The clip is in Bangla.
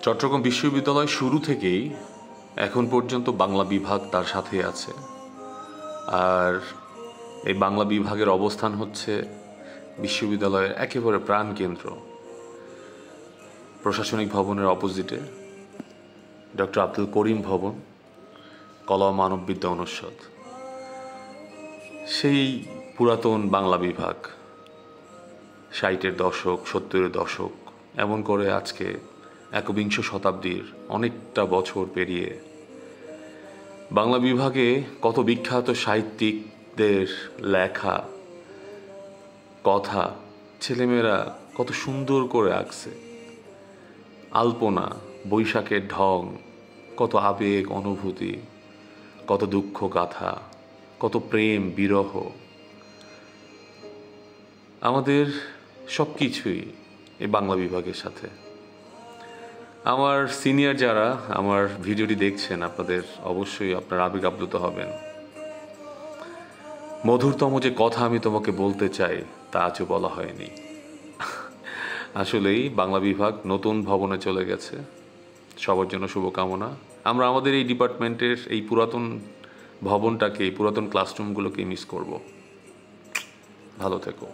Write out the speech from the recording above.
চট্টগ্রাম বিশ্ববিদ্যালয় শুরু থেকেই এখন পর্যন্ত বাংলা বিভাগ তার সাথে আছে। আর এই বাংলা বিভাগের অবস্থান হচ্ছে বিশ্ববিদ্যালয়ের একেবারে প্রাণকেন্দ্র, প্রশাসনিক ভবনের অপোজিটে ডক্টর আব্দুল করিম ভবন, কলা ও মানববিদ্যা অনুষদ। সেই পুরাতন বাংলা বিভাগ 60-এর দশক, 70-এর দশক, এমন করে আজকে একবিংশ শতাব্দীর অনেকটা বছর পেরিয়ে বাংলা বিভাগে কত বিখ্যাত সাহিত্যিকদের লেখা কথা ছেলেমেয়েরা কত সুন্দর করে আঁকছে। আলপনা, বৈশাখের ঢং, কত আবেগ অনুভূতি, কত দুঃখ গাথা, কত প্রেম বিরহ, আমাদের সব কিছুই এই বাংলা বিভাগের সাথে। আমার সিনিয়র যারা আমার ভিডিওটি দেখছেন, অবশ্যই আপনারা আবেগ আপ্লুত হবেন। মধুরতম যে কথা আমি তোমাকে বলতে চাই তা আজও বলা হয়নি। আসলেই বাংলা বিভাগ নতুন ভবনে চলে গেছে। সবার জন্য শুভকামনা। আমরা আমাদের এই ডিপার্টমেন্টের এই পুরাতন ভবনটাকে, এই পুরাতন ক্লাসরুমগুলোকে মিস করব। ভালো থেকো।